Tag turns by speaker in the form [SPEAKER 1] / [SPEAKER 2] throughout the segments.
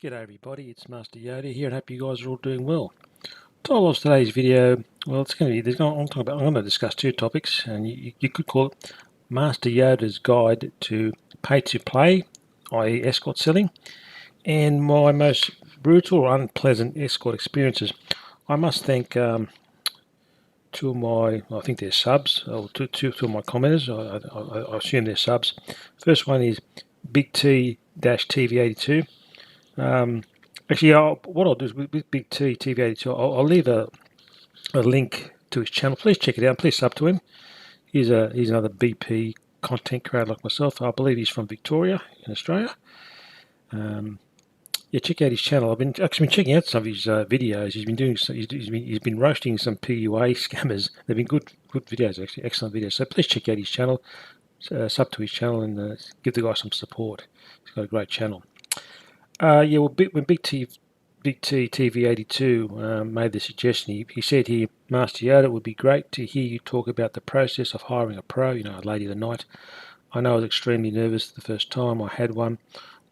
[SPEAKER 1] G'day everybody, it's Master Yoda here and hope you guys are all doing well. Title of today's video, well it's going to be, I'm going to discuss two topics and you could call it Master Yoda's Guide to Pay to Play, i.e. escort selling, and my most brutal or unpleasant escort experiences. I must thank two of my, I think they're subs, or two of my commenters, I assume they're subs. First one is Big T-TV82. Actually, what I'll do is with Big T TV82, I'll leave a link to his channel. Please check it out. Please sub to him. He's another BP content creator like myself. I believe he's from Victoria in Australia. Yeah, check out his channel. I've been checking out some of his videos. He's been roasting some PUA scammers. They've been good videos, actually, excellent videos. So please check out his channel, sub to his channel, and give the guy some support. He's got a great channel. Yeah, well, when Big T TV82 made the suggestion, he said here, Master Yoda, it would be great to hear you talk about the process of hiring a pro, a lady of the night. I know I was extremely nervous the first time I had one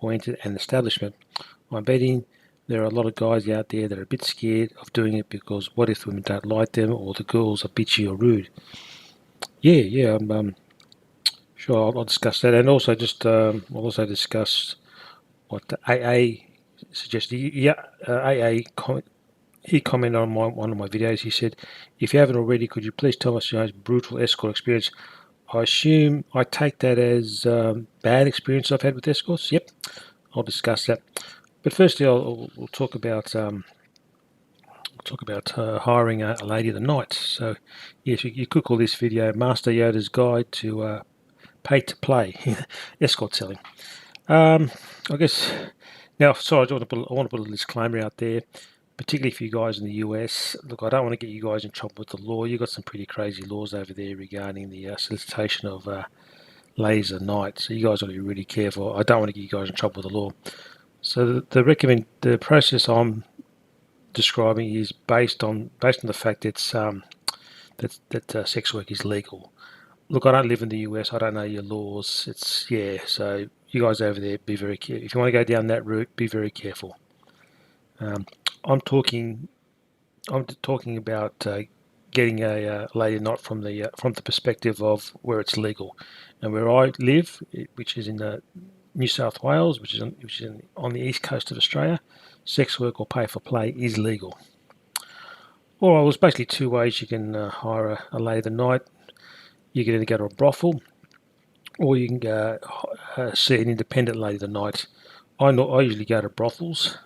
[SPEAKER 1] or entered an establishment. I'm betting there are a lot of guys out there that are a bit scared of doing it because what if the women don't like them or the girls are bitchy or rude? Yeah, I'm sure I'll discuss that, and also I'll also discuss what the AA suggested. Yeah, he commented on one of my videos. He said, if you haven't already, could you please tell us your brutal escort experience? I take that as bad experience I've had with escorts. Yep, I'll discuss that. But firstly, we'll talk about hiring a lady of the night. So yes, you could call this video Master Yoda's Guide to Pay to Play escort selling. I guess now, sorry, I want to put a little disclaimer out there, particularly for you guys in the US. Look, I don't want to get you guys in trouble with the law. You've got some pretty crazy laws over there regarding the solicitation of ladies at night. So you guys got to be really careful. I don't want to get you guys in trouble with the law. So the process I'm describing is based on the fact that sex work is legal. Look, I don't live in the US. I don't know your laws. So you guys over there, be very careful. If you want to go down that route, be very careful. I'm talking about getting a lady not from the perspective of where it's legal, and where I live, which is in New South Wales, which is on the east coast of Australia. Sex work or pay for play is legal. Well, there's basically two ways you can hire a lady of the night. You can either go to a brothel, or you can go see an independent lady of the night. I usually go to brothels.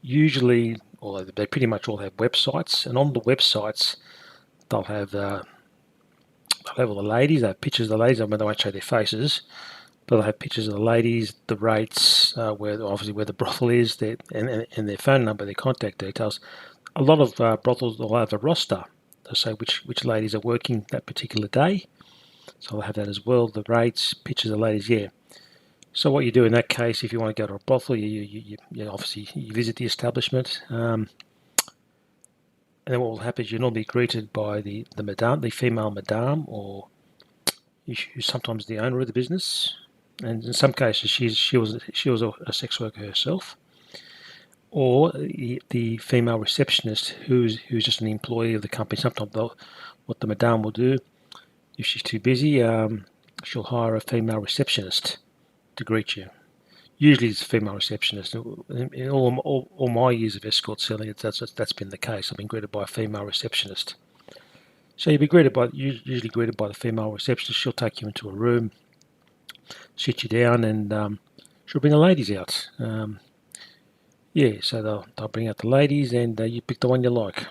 [SPEAKER 1] Usually, although they pretty much all have websites, and on the websites they'll have all the ladies. They have pictures of the ladies. I mean, they won't show their faces, but they'll have pictures of the ladies, the rates, where the brothel is, and their phone number, their contact details. A lot of brothels will have a roster. They'll say which ladies are working that particular day. So I'll have that as well, the rates, pictures of the ladies, yeah. So what you do in that case, if you want to go to a brothel, you obviously you visit the establishment, and then what will happen is you're normally greeted by the madame, the female madame, or who's sometimes the owner of the business, and in some cases she was a sex worker herself, or the female receptionist who's just an employee of the company. Sometimes what the madame will do, if she's too busy, she'll hire a female receptionist to greet you. Usually it's a female receptionist. In all my years of escort selling, that's been the case. I've been greeted by a female receptionist. So you'll be usually greeted by the female receptionist. She'll take you into a room, sit you down, and she'll bring the ladies out. So they'll bring out the ladies, and you pick the one you like.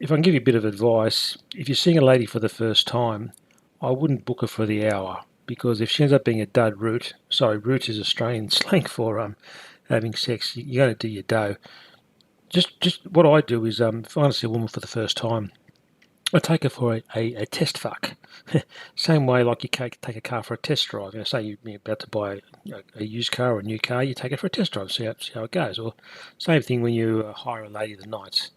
[SPEAKER 1] If I can give you a bit of advice, if you're seeing a lady for the first time, I wouldn't book her for the hour, because if she ends up being a dud root is Australian slang for having sex, you're going to do your dough. Just what I do is, if I want to see a woman for the first time, I take her for a test fuck. Same way like you take a car for a test drive. Say you're about to buy a used car or a new car, you take it for a test drive, see how it goes. Or same thing when you hire a lady of the night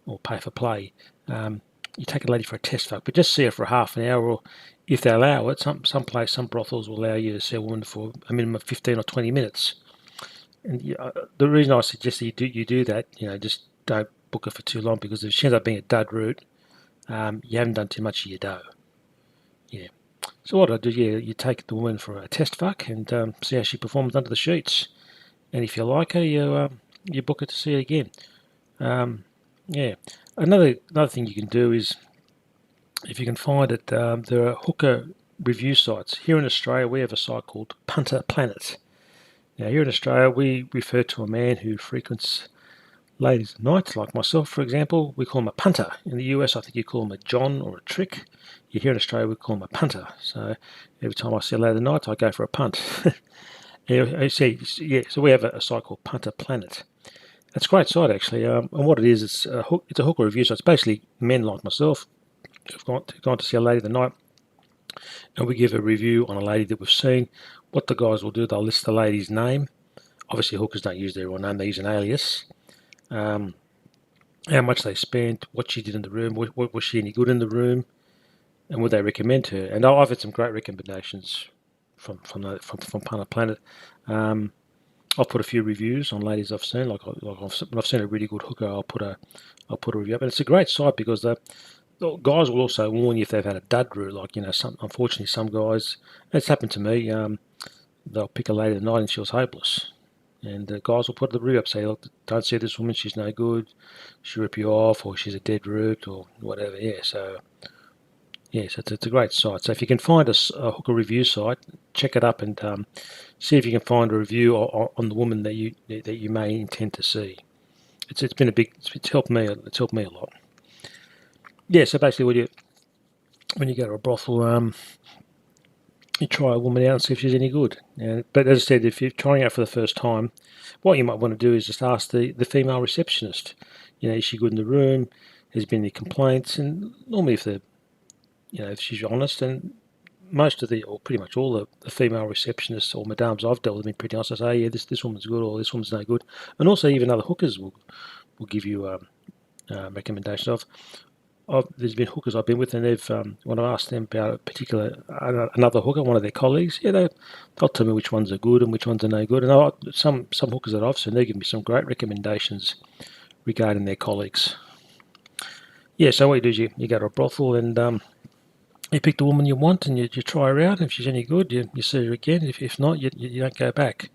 [SPEAKER 1] or pay for play. You take a lady for a test fuck, but just see her for half an hour, or if they allow it, some brothels will allow you to see a woman for a minimum of 15 or 20 minutes. And the reason I suggest that you do that, just don't book it for too long, because if she ends up being a dud route, you haven't done too much of your dough. Yeah. So what I do, you take the woman for a test fuck and see how she performs under the sheets. And if you like her, you book her to see her again. Um, yeah. Another thing you can do is, if you can find it, there are hooker review sites. Here in Australia, we have a site called Punter Planet. Now, here in Australia, we refer to a man who frequents ladies' nights, like myself, for example. We call him a punter. In the US, I think you call him a John or a Trick. Here in Australia, we call him a punter. So every time I see a lady night, I go for a punt. So we have a site called Punter Planet. It's a great site, actually. And what it is, it's a hooker review. So it's basically men like myself who've gone to see a lady the night, and we give a review on a lady that we've seen. What the guys will do, they'll list the lady's name. Obviously, hookers don't use their real name; they use an alias. Um, how much they spent, what she did in the room, was she any good in the room, and would they recommend her? And I've had some great recommendations from Planet. Um, I've put a few reviews on ladies I've seen. When I've seen a really good hooker, I'll put a review up, and it's a great site because the guys will also warn you if they've had a dud route. Unfortunately, some guys, it's happened to me. They'll pick a lady tonight and she was hopeless. And the guys will put the review up, say, look, don't see this woman, she's no good, she'll rip you off, or she's a dead root, or whatever. So it's a great site. So if you can find a hooker review site, check it up and see if you can find a review on the woman that you may intend to see. It's helped me. It's helped me a lot. Yeah. So basically, when you go to a brothel, you try a woman out and see if she's any good. But as I said, if you're trying out for the first time, what you might want to do is just ask the female receptionist, is she good in the room? Has there been any complaints? And normally if she's honest, and or pretty much all the female receptionists or madams I've dealt with have been pretty honest. I say, yeah, this woman's good, or this woman's no good. And also even other hookers will give you recommendations there's been hookers I've been with, and they've when I asked them about a particular another hooker, one of their colleagues, they'll tell me which ones are good and which ones are no good. And some hookers that I've seen, they give me some great recommendations regarding their colleagues. Yeah, so what you do is you go to a brothel and you pick the woman you want and you try her out. If she's any good, you see her again. If not, you don't go back.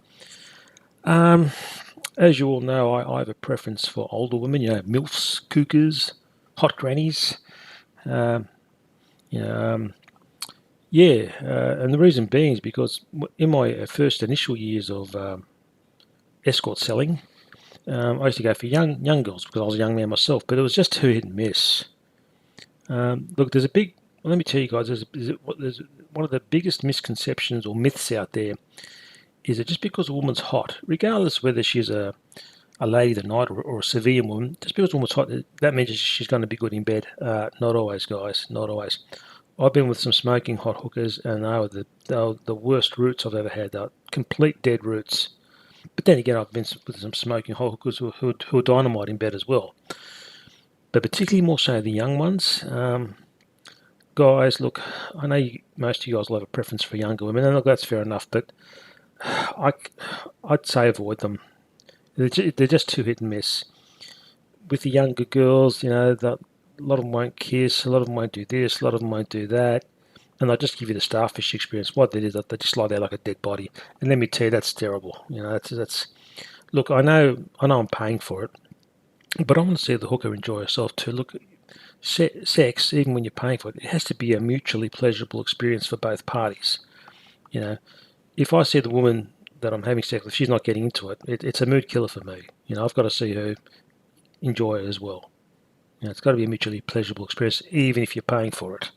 [SPEAKER 1] As you all know, I have a preference for older women. MILFs, cougars, hot grannies. Um, and the reason being is because in my first initial years of escort selling, I used to go for young girls because I was a young man myself, but it was just too hit and miss. Look, let me tell you guys, there's one of the biggest misconceptions or myths out there is that just because a woman's hot, regardless whether she's a lady of the night or a civilian woman, just because a woman's hot, that means she's going to be good in bed. Not always, guys, not always. I've been with some smoking hot hookers, and they were the worst roots I've ever had. They're complete dead roots. But then again, I've been with some smoking hot hookers who are dynamite in bed as well. But particularly more so the young ones. Guys, look, I know most of you guys will have a preference for younger women, and look, that's fair enough, but I'd say avoid them. They're just too hit and miss. With the younger girls, a lot of them won't kiss, a lot of them won't do this, a lot of them won't do that, and they'll just give you the starfish experience. What they do is they just lie there like a dead body, and let me tell you, that's terrible. That's look, I know I'm paying for it, but I want to see the hooker enjoy herself too. Look, sex, even when you're paying for it, it has to be a mutually pleasurable experience for both parties. If I see the woman that I'm having sex with, she's not getting into it, it's a mood killer for me. I've got to see her enjoy it as well. It's got to be a mutually pleasurable experience, even if you're paying for it.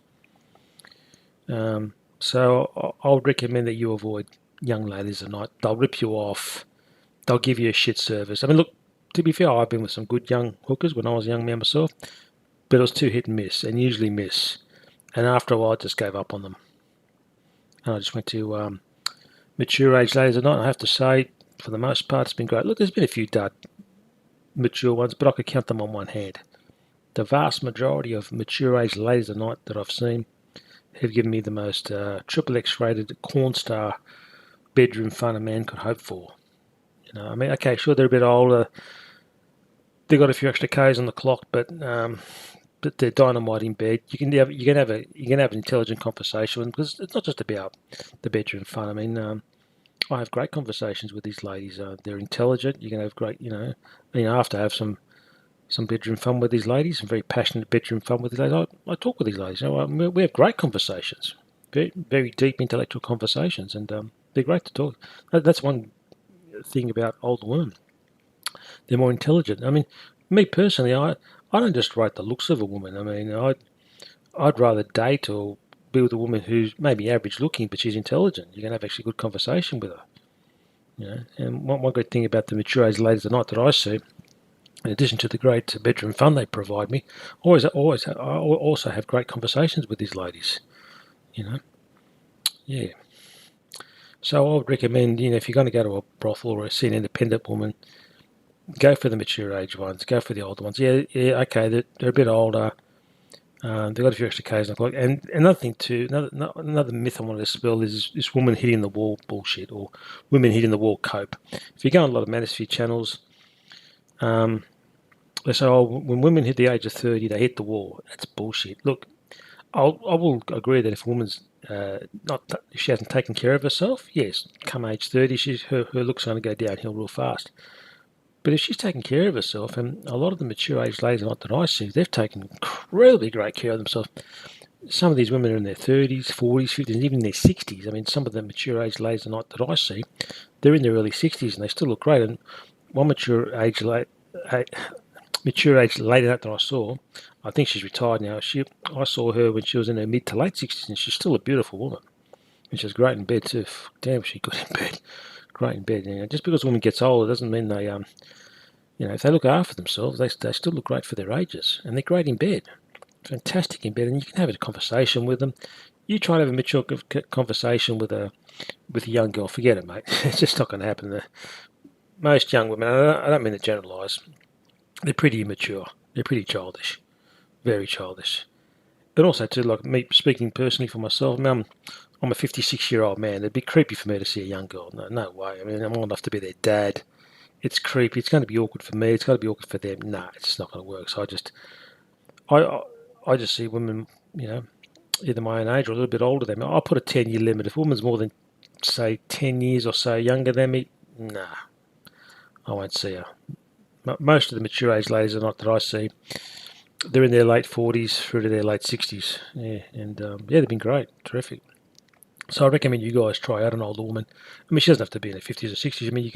[SPEAKER 1] So I would recommend that you avoid young ladies at night. They'll rip you off. They'll give you a shit service. I mean, look, to be fair, I've been with some good young hookers when I was a young man myself, but it was too hit and miss, and usually miss. And after a while, I just gave up on them. And I just went to mature age ladies at night. And I have to say, for the most part, it's been great. Look, there's been a few mature ones, but I could count them on one hand. The vast majority of mature age ladies at night that I've seen have given me the most triple X rated corn star bedroom fun a man could hope for. You know, I mean, okay, sure, they're a bit older. They've got a few extra Ks on the clock, but they're dynamite in bed. You can have an intelligent conversation because it's not just about the bedroom fun. I mean, I have great conversations with these ladies. They're intelligent. You can have great, I have to have some bedroom fun with these ladies, some very passionate bedroom fun with these ladies. I talk with these ladies. We have great conversations, very very deep intellectual conversations, and they're great to talk. That's one thing about older women. They're more intelligent. I mean, me personally, I don't just rate the looks of a woman. I mean, I'd rather date or be with a woman who's maybe average looking, but she's intelligent. You can have actually good conversation with her. And one good thing about the mature age ladies tonight that I see, in addition to the great bedroom fun they provide me, I also have great conversations with these ladies. You know, yeah. So I would recommend, if you're going to go to a brothel or see an independent woman, go for the mature age ones. Go for the older ones. Yeah, okay, they're a bit older. They've got a few extra Ks on the clock. And another thing too, another myth I wanted to spell is this woman hitting the wall bullshit, or women hitting the wall cope. If you go on a lot of manosphere channels, they say, oh, when women hit the age of 30, they hit the wall. That's bullshit. Look, I will agree that if a woman's if she hasn't taken care of herself, yes, come age 30, her looks are going to go downhill real fast. But if she's taken care of herself, and a lot of the mature age ladies that I see, they've taken incredibly great care of themselves. Some of these women are in their 30s, 40s, 50s, even their 60s. I mean, some of the mature age ladies that I see, they're in their early 60s and they still look great. And one mature age lady that I saw, I think she's retired now. I saw her when she was in her mid to late 60s, and she's still a beautiful woman. And she's great in bed too. Damn, she's good in bed. Great in bed. Just because a woman gets older doesn't mean they if they look after themselves, they still look great for their ages, and they're great in bed, fantastic in bed, and you can have a conversation with them. You try to have a mature conversation with a young girl, forget it, mate. It's just not going to happen. Most young women, I don't mean to generalise, they're pretty immature, they're pretty childish, very childish. But also too, like me speaking personally for myself, I'm a 56-year-old man. It'd be creepy for me to see a young girl. No way. I mean, I'm old enough to be their dad. It's creepy. It's going to be awkward for me. It's going to be awkward for them. Nah, it's just not going to work. So I just see women, either my own age or a little bit older than me. I'll put a 10-year limit. If a woman's more than, say, 10 years or so younger than me, nah, I won't see her. Most of the mature age ladies that I see, they're in their late 40s through to their late 60s. Yeah, and they've been great, terrific. So I recommend you guys try out an older woman. I mean, she doesn't have to be in her 50s or 60s. I mean, you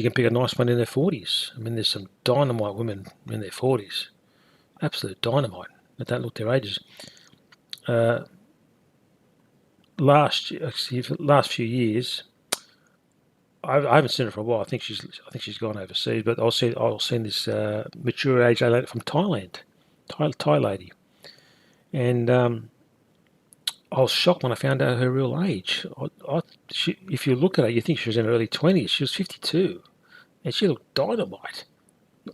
[SPEAKER 1] can pick a nice one in their 40s. I mean, there's some dynamite women in their 40s. Absolute dynamite. That don't look their ages. Last few years, I haven't seen her for a while. I think she's gone overseas. But I've seen this mature age lady from Thailand, Thai lady, and I was shocked when I found out her real age. If you look at her, you think she was in her early 20s. She was 52, and she looked dynamite.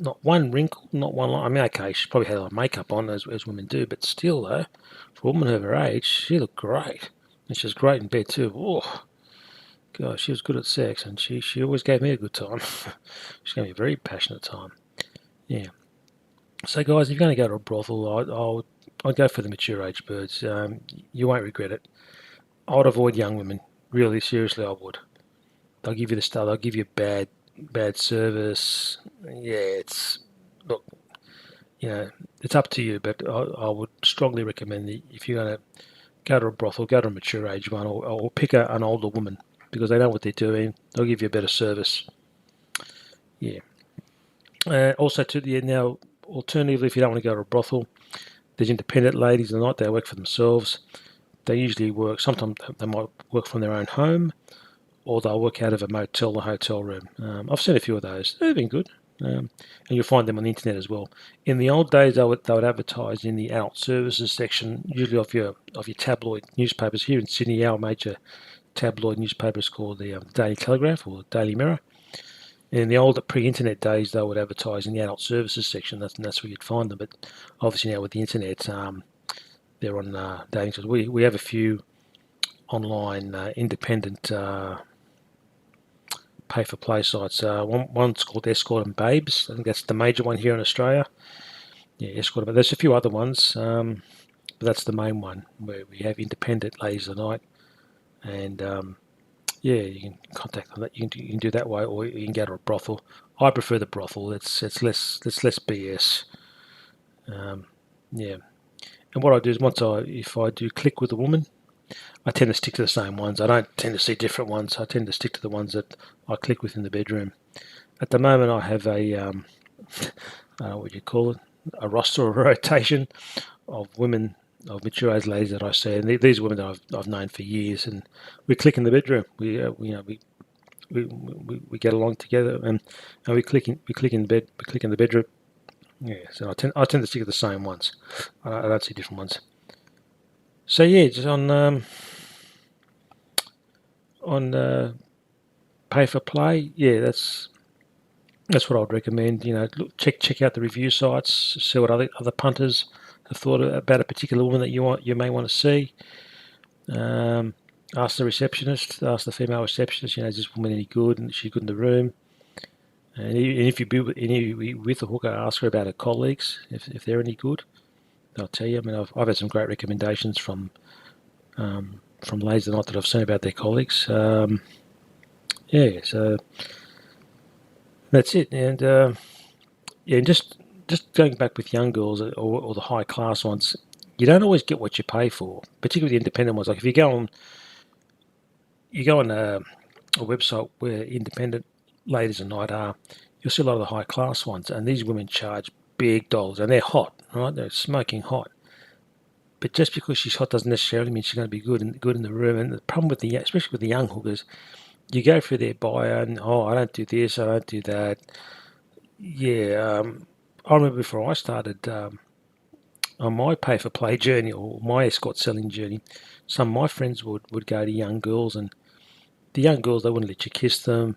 [SPEAKER 1] Not one wrinkle, not one line. I mean, okay, she probably had a lot of makeup on, as women do, but still, though, for a woman of her age, she looked great. And she was great in bed, too. Oh, God, she was good at sex, and she always gave me a good time. She gave me a very passionate time. Yeah. So, guys, if you're going to go to a brothel, I'd go for the mature age birds. You won't regret it. I would avoid young women. Really, seriously, I would. They'll give you the stuff. They'll give you bad service. Yeah, look, it's up to you. But I would strongly recommend that if you're going to go to a brothel, go to a mature age one, or pick an older woman because they know what they're doing. They'll give you a better service. Yeah. Also, now, alternatively, if you don't want to go to a brothel, there's independent ladies in the night. They work for themselves. They usually work. Sometimes they might work from their own home, or they'll work out of a motel or hotel room. I've seen a few of those. They've been good. And you'll find them on the internet as well. In the old days, they would advertise in the adult services section, usually of your tabloid newspapers. Here in Sydney, our major tabloid newspaper is called the Daily Telegraph or Daily Mirror. And in the older pre-internet days, they would advertise in the adult services section. That's where you'd find them. But obviously now with the internet, they're on dating sites. We have a few online independent pay-for-play sites. One's called Escort and Babes. I think that's the major one here in Australia. Yeah, Escort. But there's a few other ones, but that's the main one where we have independent ladies of the night, and yeah, you can contact them. You can do that way, or you can go to a brothel. I prefer the brothel. It's less BS. Yeah, and what I do is if I do click with a woman, I tend to stick to the same ones. I don't tend to see different ones. I tend to stick to the ones that I click with in the bedroom. At the moment, I have what do you call it, a roster or a rotation of women, of mature age ladies that I see, and these women that I've known for years, and we click in the bedroom. We get along together, and we click in bed. We click in the bedroom. Yeah, so I tend to stick to the same ones. I don't see different ones. So yeah, just on pay for play. Yeah, that's what I would recommend. Look, check out the review sites, see what other punters have thought about a particular woman that you may want to see. Ask the receptionist, ask the female receptionist. Is this woman any good? And is she good in the room? And if you be with a hooker, ask her about her colleagues if they're any good. They'll tell you. I mean, I've had some great recommendations from ladies tonight that I've seen about their colleagues. Yeah, so that's it. And yeah, just going back with young girls or the high class ones, you don't always get what you pay for, particularly the independent ones. Like if you go on a website where independent ladies a night are, you'll see a lot of the high class ones, and these women charge big dollars, and they're hot, right? They're smoking hot. But just because she's hot doesn't necessarily mean she's going to be good in the room. And the problem with especially with the young hookers, you go through their bio and I don't do this, I don't do that. Yeah, I remember before I started on my pay for play journey or my escort selling journey, some of my friends would go to young girls, and the young girls, they wouldn't let you kiss them.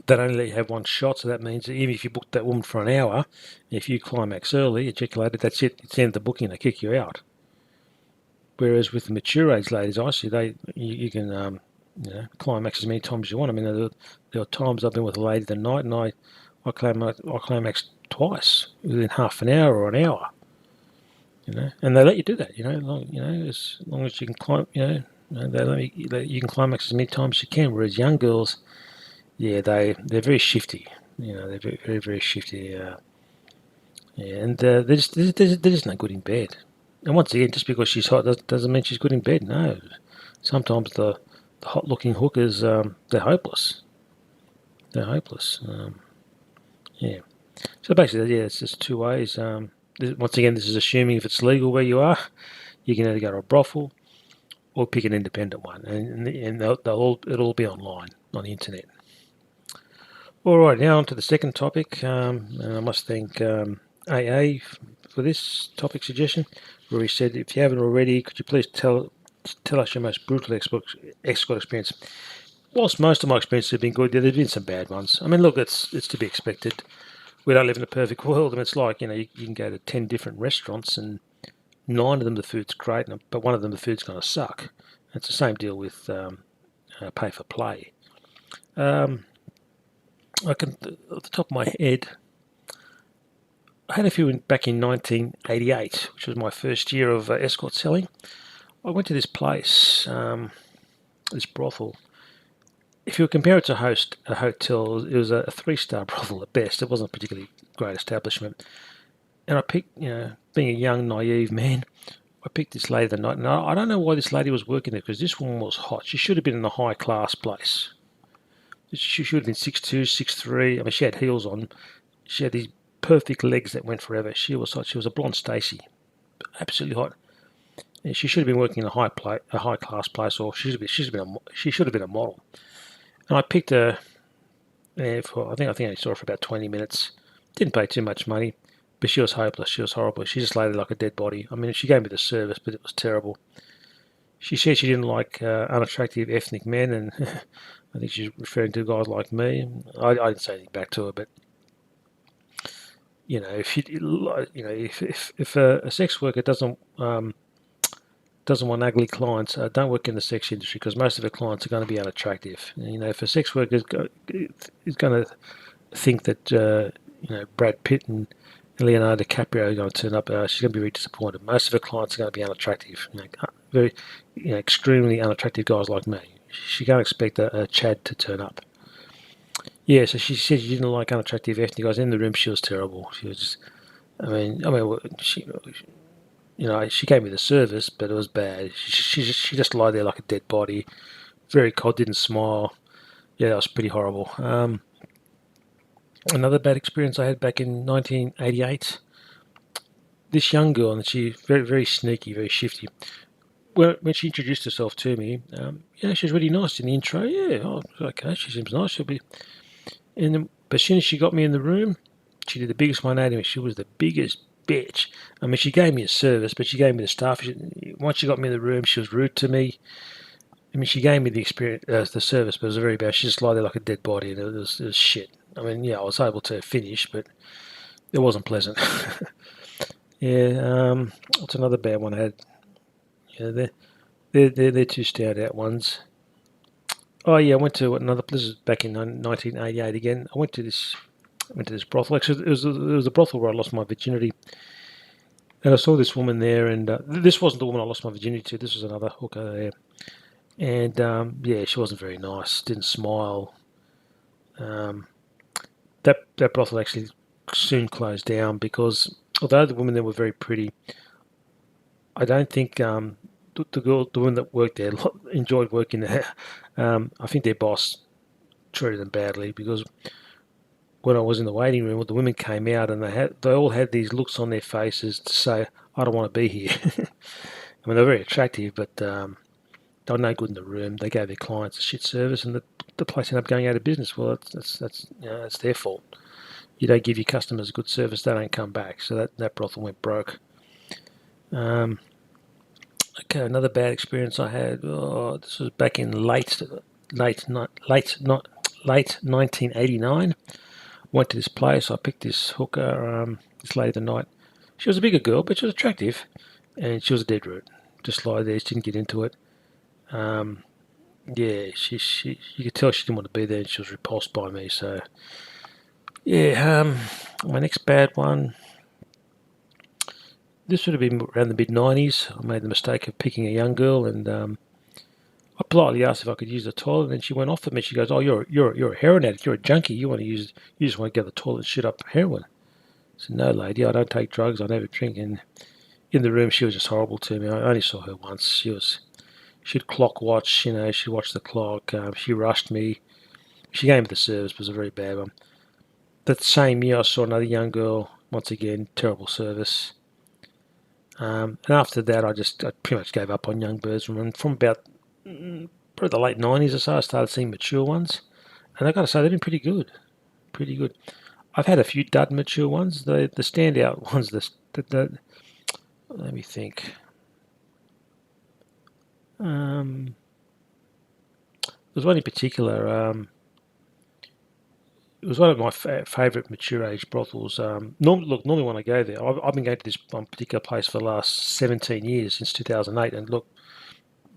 [SPEAKER 1] They'd only let you have one shot, so that means that even if you booked that woman for an hour, if you climax early, ejaculated, that's it. It's the end of the booking. They kick you out. Whereas with the mature age ladies, I see you can climax as many times as you want. I mean, there are times I've been with a lady the night, and I climaxed twice within half an hour or an hour. And they let you do that. As long as you can climb. You can climax as many times as you can. Whereas young girls, yeah, they're very shifty. They're very, very, very shifty. Yeah, and they're just no good in bed. And once again, just because she's hot doesn't mean she's good in bed. No, sometimes the hot-looking hookers, they're hopeless. They're hopeless. Yeah. So basically, yeah, it's just two ways. Once again, this is assuming if it's legal where you are, you can either go to a brothel or pick an independent one, and it'll all be online on the internet. All right, now on to the second topic, and I must thank AA for this topic suggestion, where he said, if you haven't already, could you please tell us your most brutal escort experience? Whilst most of my experiences have been good, there's been some bad ones. I mean, look, it's to be expected. We don't live in a perfect world. I mean, it's like, you can go to 10 different restaurants and 9 of them the food's great, but one of them the food's going to suck. It's the same deal with pay for play. Off the top of my head, I had a few back in 1988, which was my first year of escort selling. I went to this place, this brothel. If you compare it to a hotel, it was a 3-star brothel at best. It wasn't a particularly great establishment. And I picked, being a young, naive man, I picked this lady the night. And I don't know why this lady was working there, because this woman was hot. She should have been in a high-class place. She should have been 6'2", 6'3". I mean, she had heels on. She had these perfect legs that went forever. She was hot. She was a blonde Stacy, absolutely hot. And she should have been working in a high class place, or she should have been a model. And I picked her for I think I saw her for about 20 minutes. Didn't pay too much money, but she was hopeless. She was horrible. She just lay there like a dead body. I mean, she gave me the service, but it was terrible. She said she didn't like unattractive ethnic men, and I think she's referring to guys like me. I didn't say anything back to her, but if a sex worker doesn't doesn't want ugly clients, don't work in the sex industry because most of her clients are going to be unattractive. If a sex worker is going to think that Brad Pitt and Leonardo DiCaprio are going to turn up, she's going to be very disappointed. Most of her clients are going to be unattractive, very extremely unattractive guys like me. She can't expect a Chad to turn up. Yeah, so she said she didn't like unattractive ethnic guys. In the room, she was terrible. She was just, she gave me the service, but it was bad. She just lied there like a dead body, very cold, didn't smile. Yeah, that was pretty horrible. Another bad experience I had back in 1988. This young girl, and she very very sneaky, very shifty. When she introduced herself to me, she was really nice in the intro. Yeah, oh, okay, she seems nice. She'll be. But as soon as she got me in the room, she did the biggest 180. She was the biggest bitch. I mean, she gave me a service, but she gave me the stuff. Once she got me in the room, she was rude to me. I mean, she gave me the experience, the service, but it was very bad. She just lied there like a dead body, and it was shit. I mean, yeah, I was able to finish, but it wasn't pleasant. Yeah, what's another bad one I had? Yeah, they're two standout ones. Oh yeah, I went to another. This is back in 1988 again. I went to this brothel. Actually, it was a brothel where I lost my virginity, and I saw this woman there. And this wasn't the woman I lost my virginity to. This was another hooker there, and yeah, she wasn't very nice. Didn't smile. Um, that brothel actually soon closed down because although the women there were very pretty, I don't think the women that worked there enjoyed working there. I think their boss treated them badly because when I was in the waiting room, the women came out and they all had these looks on their faces to say, "I don't want to be here." I mean, they're very attractive, but they were no good in the room. They gave their clients a shit service, and the place ended up going out of business. Well, that's their fault. You don't give your customers good service, they don't come back. So that brothel went broke. Okay, another bad experience I had. Oh, this was back in late 1989. Went to this place. I picked this hooker this late at night. She was a bigger girl, but she was attractive, and she was a dead root. Just like there, she didn't get into it. Yeah, you could tell she didn't want to be there, and she was repulsed by me. So yeah, my next bad one. This would have been around the mid-90s. I made the mistake of picking a young girl, and I politely asked if I could use the toilet, and she went off at me. She goes, "Oh, you're a heroin addict. You're a junkie. You just want to go to the toilet and shit up heroin." I said, "No, lady, I don't take drugs. I never drink." And in the room, she was just horrible to me. I only saw her once. She'd clock watch. She'd watch the clock. She rushed me. She gave me the service, but it was a very bad one. That same year, I saw another young girl. Once again, terrible service. And after that, I pretty much gave up on young birds. And from about probably the late 90s or so, I started seeing mature ones. And I've got to say, they've been pretty good. Pretty good. I've had a few dud mature ones. The standout ones, let me think. There's one in particular. It was one of my favourite mature age brothels. Normally when I go there, I've been going to this one particular place for the last 17 years, since 2008, and look,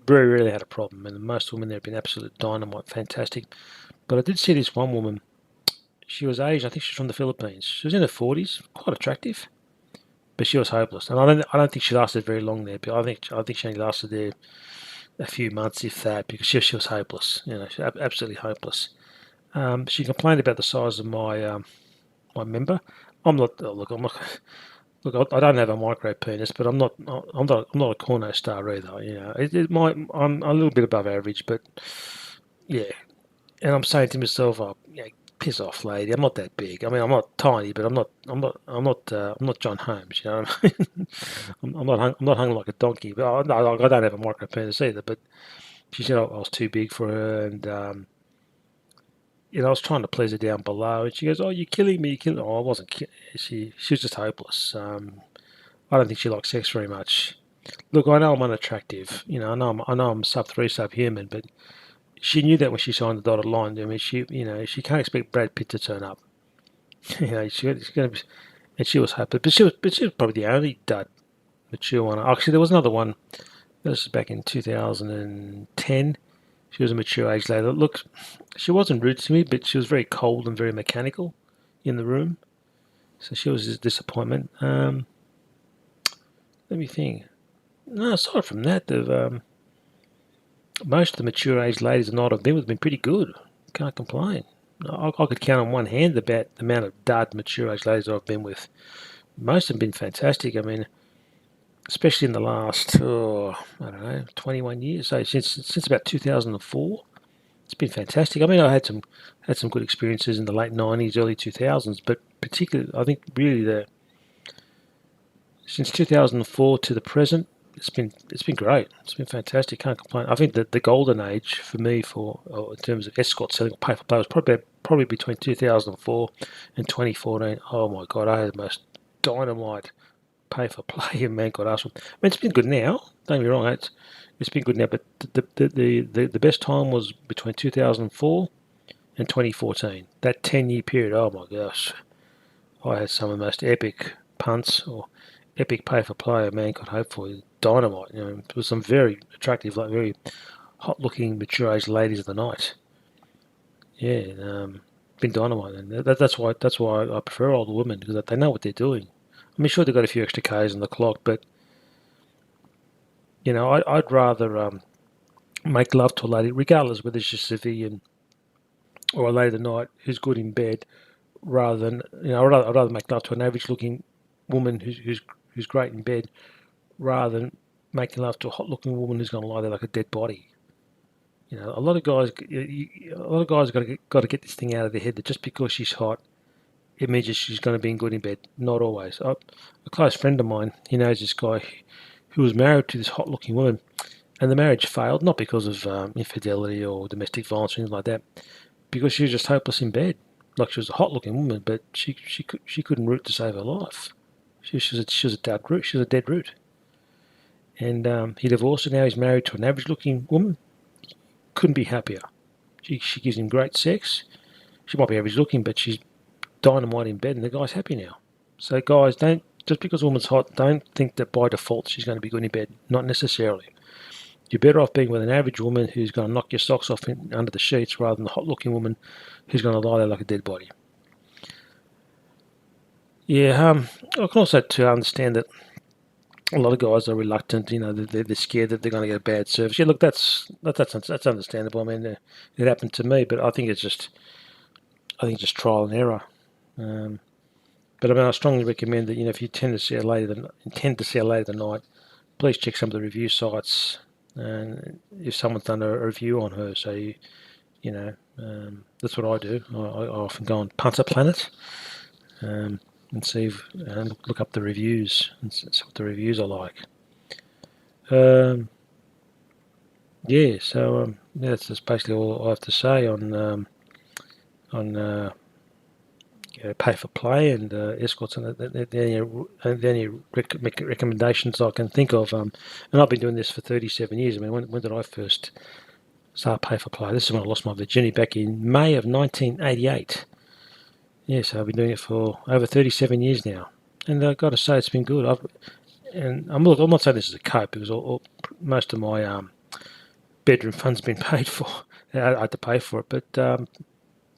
[SPEAKER 1] very rarely had a problem, and most women there have been absolute dynamite, fantastic. But I did see this one woman. She was Asian. I think she's from the Philippines. She was in her 40s, quite attractive, but she was hopeless. And I don't think she lasted very long there. But I think she only lasted there a few months, if that, because she was hopeless. She was absolutely hopeless. She complained about the size of my member. I'm not. Look, I'm not. Look, I don't have a micro penis, but I'm not. I'm not a corno star either. I'm a little bit above average, but yeah. And I'm saying to myself, "Oh, piss off, lady. I'm not that big. I mean, I'm not tiny, but I'm not John Holmes. You know what I mean? I'm not hung like a donkey. But I don't have a micro penis either. But she said I was too big for her, and I was trying to please her down below, and she goes, "Oh, you're killing me! You're killing." Oh, I wasn't. She was just hopeless. I don't think she likes sex very much. Look, I know I'm unattractive. I know I'm sub-3 subhuman, but she knew that when she signed the dotted line. I mean, she can't expect Brad Pitt to turn up. She's going to be, and she was hopeless. But she was probably the only dud mature one. Actually, there was another one This is back in 2010. She was a mature age lady. Look, she wasn't rude to me, but she was very cold and very mechanical in the room. So she was a disappointment. Let me think. No, aside from that, most of the mature age ladies that I've been with have been pretty good. Can't complain. I could count on one hand about the amount of dud mature age ladies I've been with. Most have been fantastic. I mean, especially in the last, I don't know, 21 years. So since about 2004, it's been fantastic. I mean, I had some good experiences in the late 90s, early 2000s, but particularly, I think really since 2004 to the present, it's been great. It's been fantastic. Can't complain. I think that the golden age for me in terms of escort selling or pay for play was probably between 2004 and 2014. Oh my god, I had the most dynamite pay for play and man got awesome. I mean, it's been good now. Don't get me wrong, it's been good now. But the best time was between 2004 and 2014. That 10-year period. Oh my gosh, I had some of the most epic punts or epic pay for play a man could hope for. Dynamite. You know, there was some very attractive, like very hot looking mature age ladies of the night. Yeah, been dynamite, and that's why I prefer older women because they know what they're doing. I mean, sure they've got a few extra Ks on the clock, but you know, I'd rather make love to a lady, regardless whether she's a civilian or a lady of the night who's good in bed, rather than I'd rather make love to an average-looking woman who's great in bed, rather than making love to a hot-looking woman who's going to lie there like a dead body. You know, a lot of guys got to get this thing out of their head that just because she's hot, it means that she's going to be good in bed. Not always. A close friend of mine, he knows this guy who was married to this hot-looking woman, and the marriage failed not because of infidelity or domestic violence or anything like that, because she was just hopeless in bed. Like she was a hot-looking woman, but she couldn't root to save her life. She was a dead root. She was a dead root, and he divorced her. Now he's married to an average-looking woman. Couldn't be happier. She gives him great sex. She might be average-looking, but she's dynamite in bed, and the guy's happy now. So guys, don't just because a woman's hot, don't think that by default she's going to be good in bed. Not necessarily. You're better off being with an average woman who's going to knock your socks off under the sheets rather than the hot-looking woman who's going to lie there like a dead body. Yeah, I can also to understand that a lot of guys are reluctant. You know, they're scared that they're going to get a bad service. Yeah, look, that's understandable. I mean, it happened to me, but I think it's just trial and error. But I mean, I strongly recommend that if you intend to see a lady tonight, please check some of the review sites, and if someone's done a review on her. So that's what I do. I often go on Punter Planet and look up the reviews and see what the reviews are like. That's just basically all I have to say on pay for play and escorts, and the only recommendations I can think of. And I've been doing this for 37 years. I mean, when did I first start pay for play? This is when I lost my virginity back in May of 1988. Yeah, so I've been doing it for over 37 years now, and I've got to say it's been good. I'm not saying this is a cope because most of my bedroom fund's been paid for. I had to pay for it, but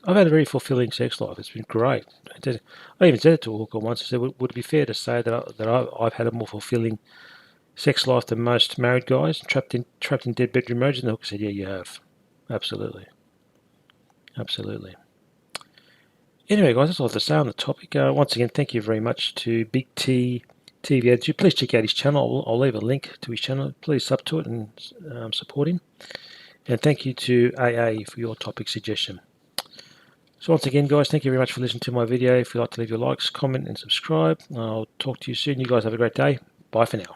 [SPEAKER 1] I've had a very fulfilling sex life. It's been great. I even said it to a hooker once. I said, would it be fair to say that I've had a more fulfilling sex life than most married guys trapped in dead bedroom marriages? And the hooker said, yeah, you have. Absolutely. Absolutely. Anyway, guys, that's all I have to say on the topic. Once again, thank you very much to Big T TV Attitude. Please check out his channel. I'll leave a link to his channel. Please sub to it and support him. And thank you to AA for your topic suggestion. So once again, guys, thank you very much for listening to my video. If you'd like to leave your likes, comment, and subscribe, I'll talk to you soon. You guys have a great day. Bye for now.